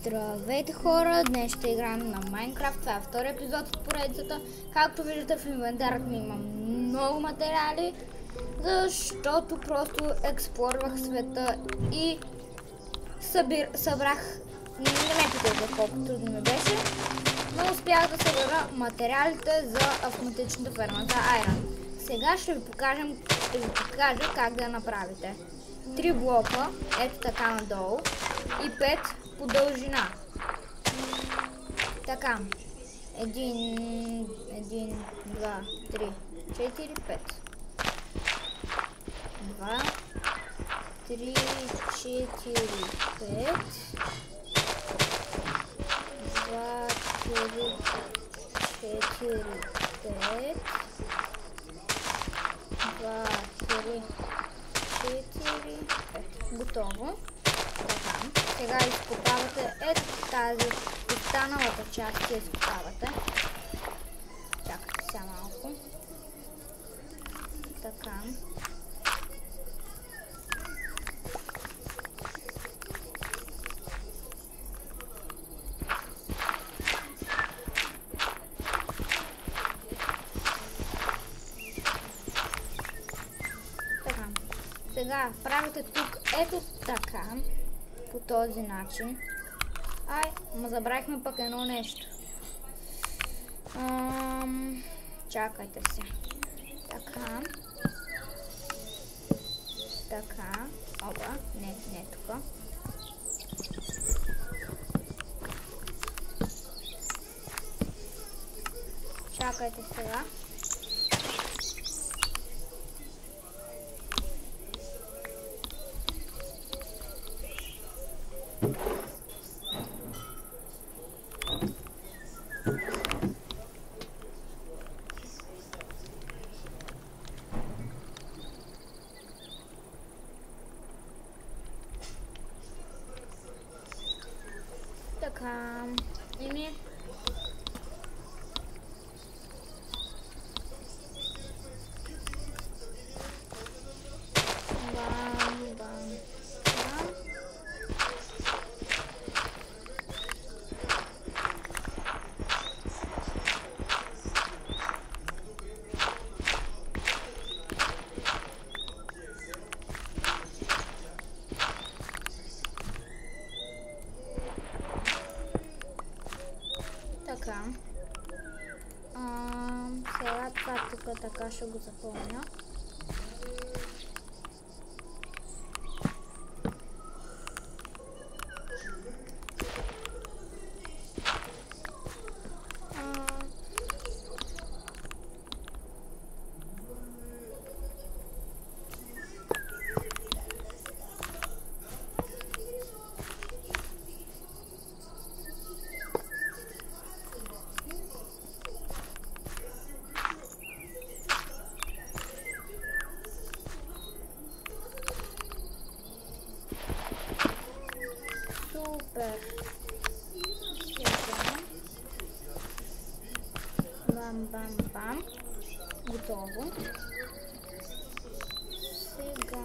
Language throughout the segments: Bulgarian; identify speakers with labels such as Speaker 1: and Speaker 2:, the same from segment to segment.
Speaker 1: Здравейте хора, днес ще играем на Майнкрафт. Това е втори епизод от поредицата. Както виждате, в инвентарът ми има много материали, защото просто експлорвах света и събрах, не ме питайте колко трудно ми беше, но успях да събера материалите за автоматичната ферма за Iron. Сега ще ви покажа как да я направите. 3 блока, ето така надолу, и 5 по дължина. Така. 1, 2, 3, 4, 5. 2, 3, 4, 5. 2, 3, 4, 5. 2, 3, 4, 5. Готово. Така. Сега изкопавате ето тази останалата част, я изкопавате. Чакайте сега малко. Така. Така. Сега правите тук ето така. По този начин. Ма забравихме пък едно нещо. Чакайте се. Така. Така. Оба. Не тук. Чакайте сега. Така, ими бам. Така. Сега това тук така ще го запълня. Супер! Бам. Готово. Сега...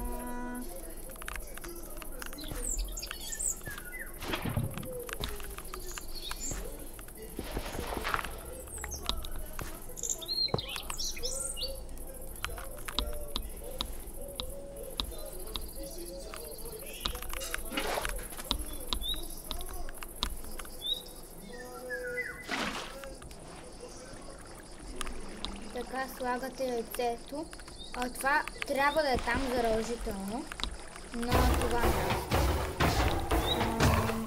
Speaker 1: Така слагате яйцето. Това трябва да е там задължително. На това място.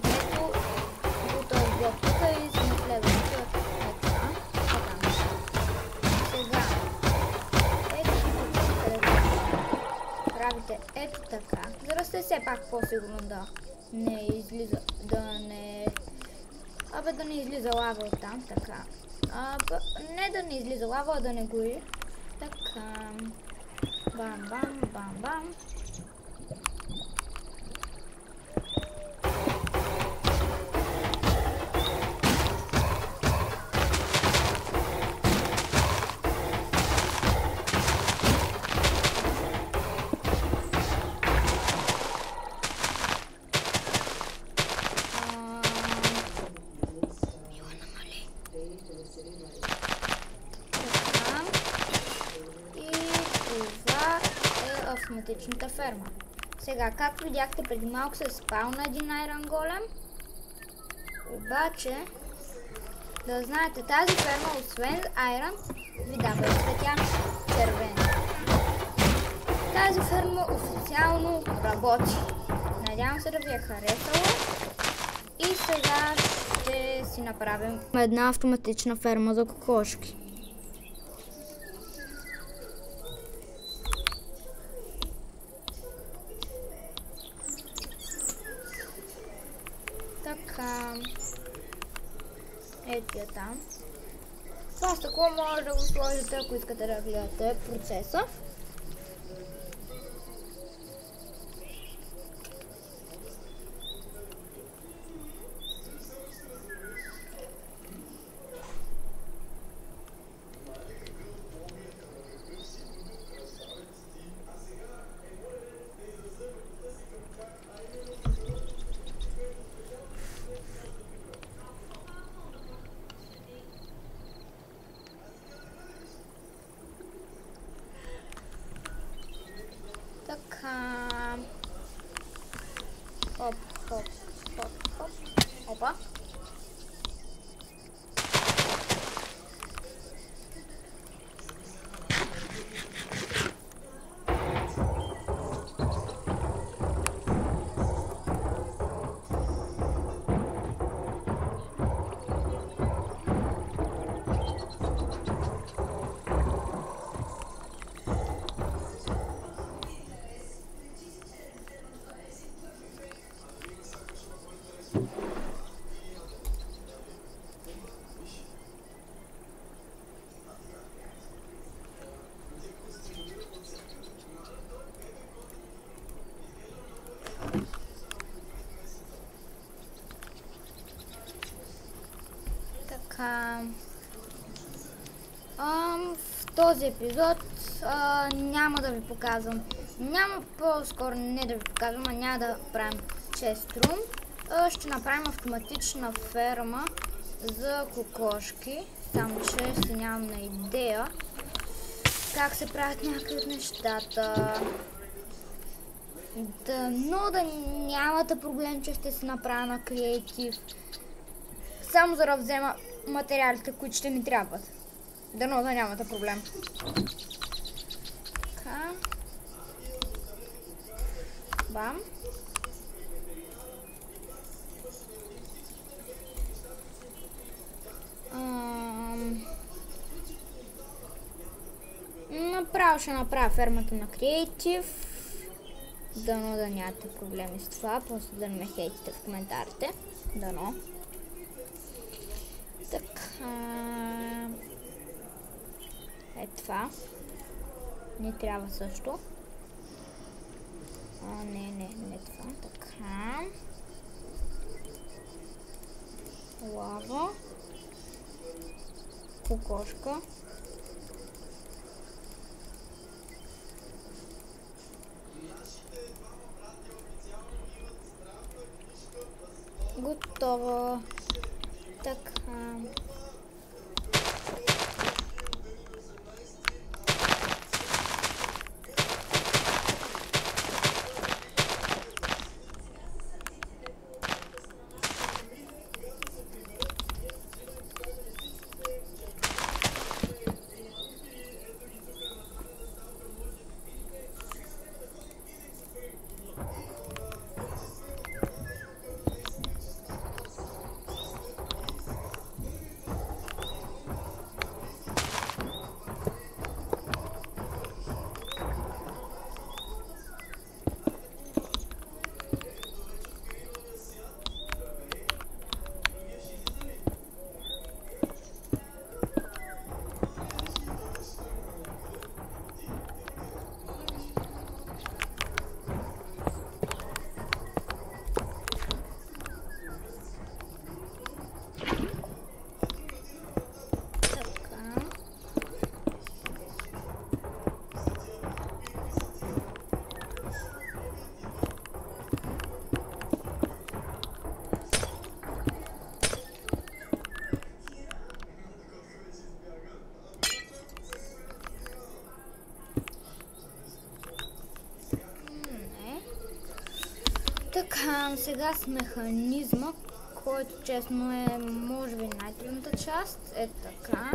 Speaker 1: Ето го този блок тук и сме следващото. Ето това. Сега. Ето правите ето така. За да сте все пак по-сигурно да не излиза. Да не излиза лава от там. Така. Не да не излиза лава, а да не гори. Така. Бам. автоматичната ферма. Сега, както видяхте преди малко се спал на един айрон голем. Обаче, да знаете, тази ферма, освен айрон, ви дава и светя червен. Тази ферма официално работи. Надявам се да ви е харесало. И сега ще си направим една автоматична ферма за кокошки. Така. Ето я там. Това стъкло може да го сложите, ако искате да гледате процеса. Така. Хоп, хоп, хоп, хоп. Опа. В този епизод няма да ви показвам, няма по-скоро не да ви показвам, а няма да правим честрум. Ще направим автоматична ферма за кокошки, само че си нямам на идея как се правят някакви от нещата. Но да нямате проблем, че ще се направя на креатив. Само за да взема материалите, които ще ми трябват. Дано да нямате проблем. Така. Бам. Направо ще направя фермата на креатив. Дано да нямате проблеми с това. После да не ме хейтите в коментарите. Дано. Така. Е това. Не трябва също. Не това. Така. Лава. Кокошка. Готово. Така. Сега с механизма, който честно е, може би, най-трудната част. Е така.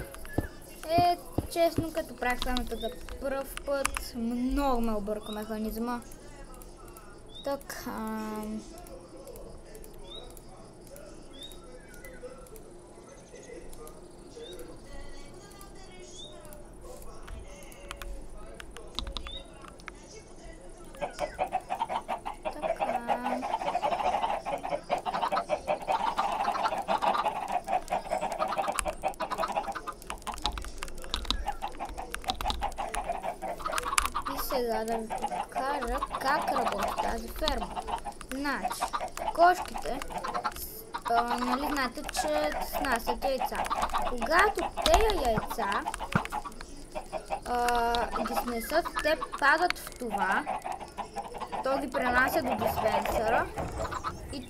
Speaker 1: Честно, като правих самата за пръв път, много ме обърка механизма. Така. Сега да ви покажа как работи тази ферма. Значи, кошките, нали знаете, че снасят яйца. Когато тези яйца ги снесат, те падат в това, той ги пренася до диспенсъра и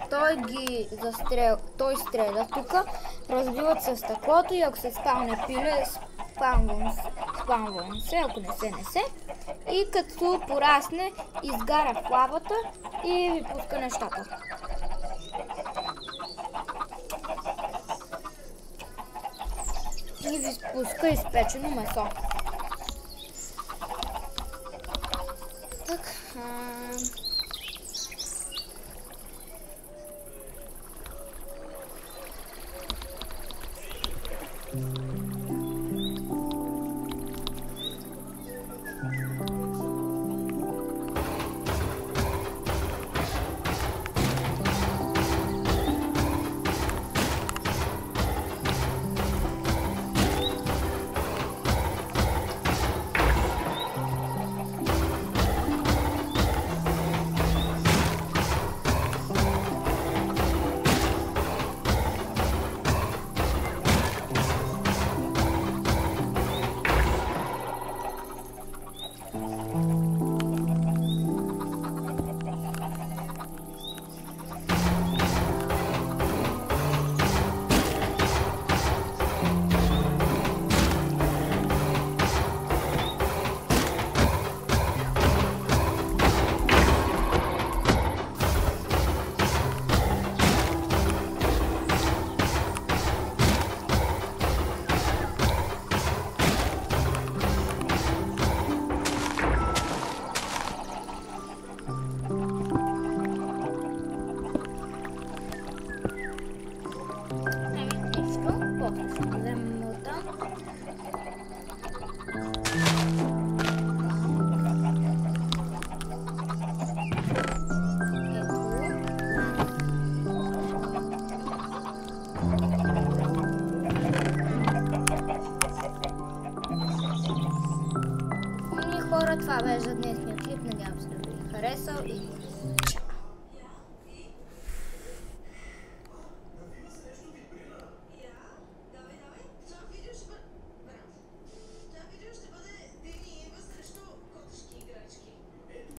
Speaker 1: той ги той стреля тук, разбиват се стъклото и ако се спалне пиле, спамвам се, ако не се. И като порасне, изгаря в лавата и ви пуска нещата. И ви пуска изпечено месо. Това беше за днешния клип. Надявам се да ви е харесал и